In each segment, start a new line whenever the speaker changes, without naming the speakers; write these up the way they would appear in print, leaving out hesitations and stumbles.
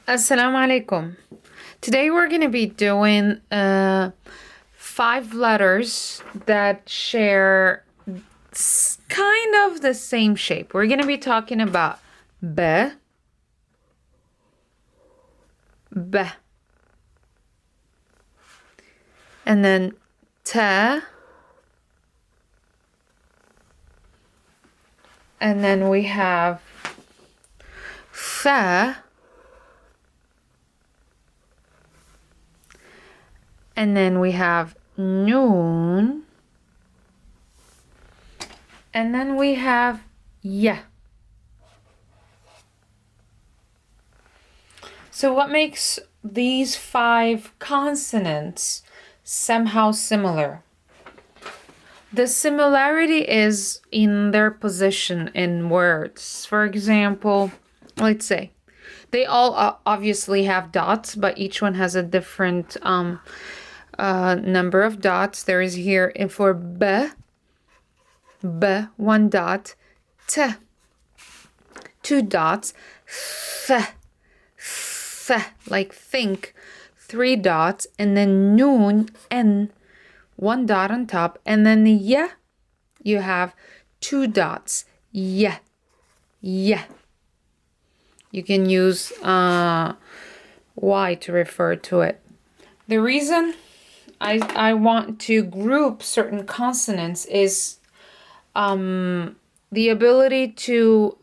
Assalamu alaikum. Today we're going to be doing 5 letters that share kind of the same shape. We're going to be talking about B, B, and then T, and then we have Th, and then we have Noon, and then we have Ya. So what makes these 5 consonants somehow similar? The similarity is in their position in words. For example, let's say they all obviously have dots, but each one has a different number of dots. There is here for B, 1 dot, T, 2 dots, Th, like think, 3 dots, and then Noon, N, 1 dot on top, and then the Ya, you have 2 dots, Ya, Ya. You can use Y to refer to it. The reason I want to group certain consonants is the ability to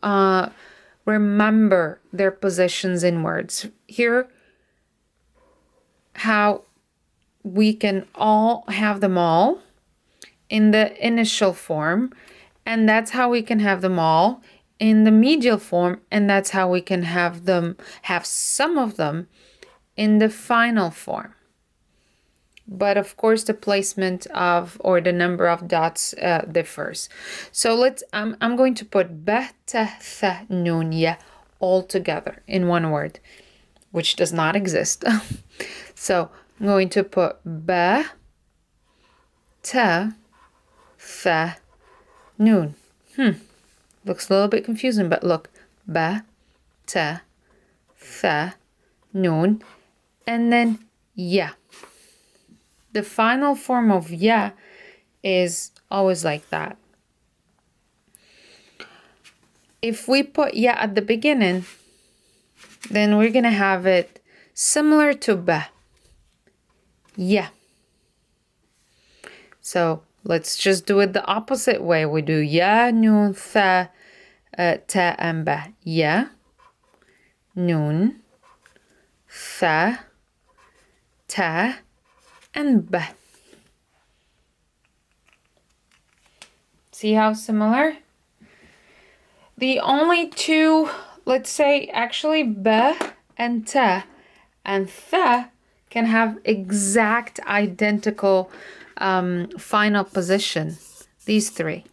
remember their positions in words. Here, how we can all have them all in the initial form, and that's how we can have them all in the medial form, and that's how we can have some of them in the final form. But of course, the placement of or the number of dots differs. So I'm going to put ba, ta, tha, nun, ya all together in one word, which does not exist. So I'm going to put ba, ta, tha, nun. Looks a little bit confusing, but look, ba, ta, tha, nun, and then ya. The final form of Ya is always like that. If we put Ya at the beginning, then we're going to have it similar to Ba. Ya. So let's just do it the opposite way. We do Ya, Nun, Tha, Ta, and Ba. Ya, Nun, Tha, Ta, and Ba. See how similar? The only two, let's say actually Ba and Ta and Tha can have exact identical final position, these 3.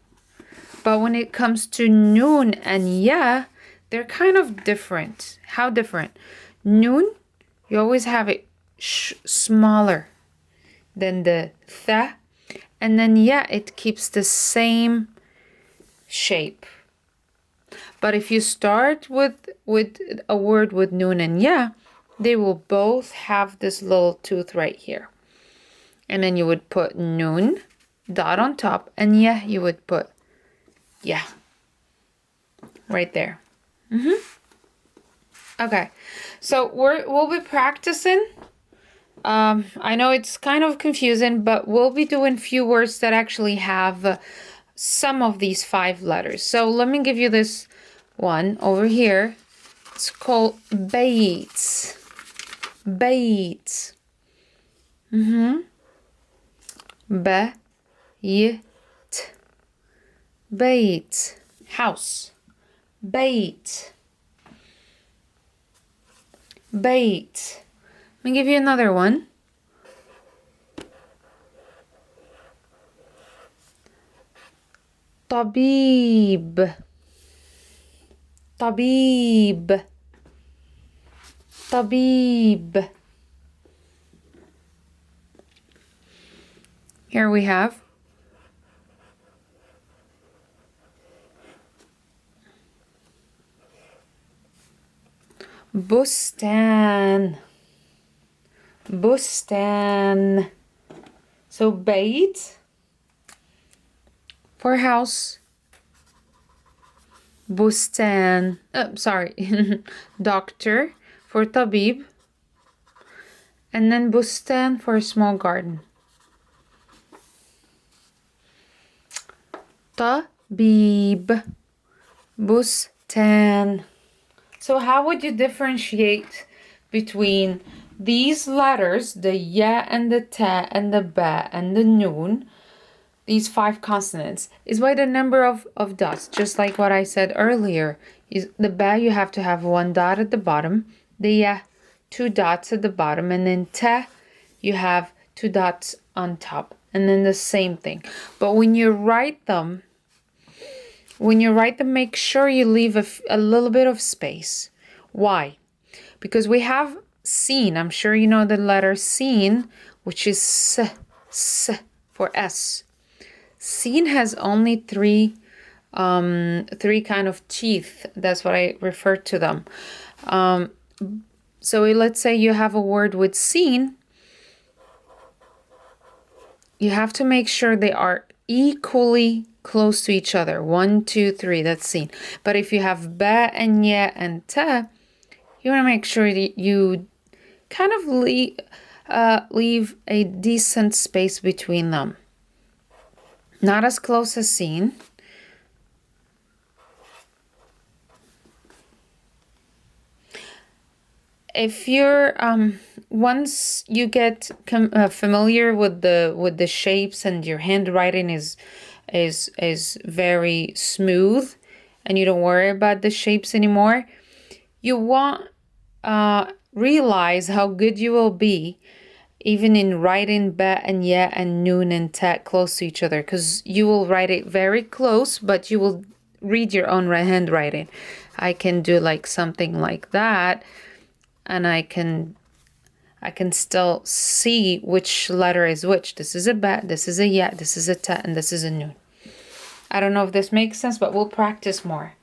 But when it comes to Noon and Ya, they're kind of different. How different? Noon, you always have it smaller than the Tha, and then Ya, it keeps the same shape. But if you start with a word with Noon and Ya, they will both have this little tooth right here. And then you would put Noon, dot on top, and Ya, you would put Ya. Right there. Okay, so we'll be practicing. I know it's kind of confusing, but we'll be doing few words that actually have some of these 5 letters. So let me give you this one over here. It's called Bates. Bates. Ba-y-t. Bait. House. Bait. Bait. Let me give you another one. Tabib. Tabib. Tabib. Here we have bustan. Bustan. So bait for house. Bustan. Sorry. Doctor for tabib. And then bustan for a small garden. Tabib. Bustan. So how would you differentiate between these letters, the ya and the ta and the ba and the noon, these 5 consonants, is by the number of dots, just like what I said earlier. Is the ba, you have to have 1 dot at the bottom, the ya, 2 dots at the bottom, and then ta, you have 2 dots on top, and then the same thing. But when you write them, make sure you leave a little bit of space. Why? Because we have seen, I'm sure you know the letter seen, which is s for S. Seen has only 3 kind of teeth. That's what I refer to them. So let's say you have a word with seen. You have to make sure they are equally close to each other. 1, 2, 3, that's seen. But if you have ba and ya and ta, you want to make sure that you kind of leave a decent space between them. Not as close as seen. If you're once you get familiar with the shapes and your handwriting is very smooth and you don't worry about the shapes anymore, you won't realize how good you will be even in writing ba and ya and noon and ta close to each other, because you will write it very close, but you will read your own handwriting. I can do like something like that, and I can still see which letter is which. This is a ba, this is a ya, this is a ta, and this is a noon. I don't know if this makes sense, but we'll practice more.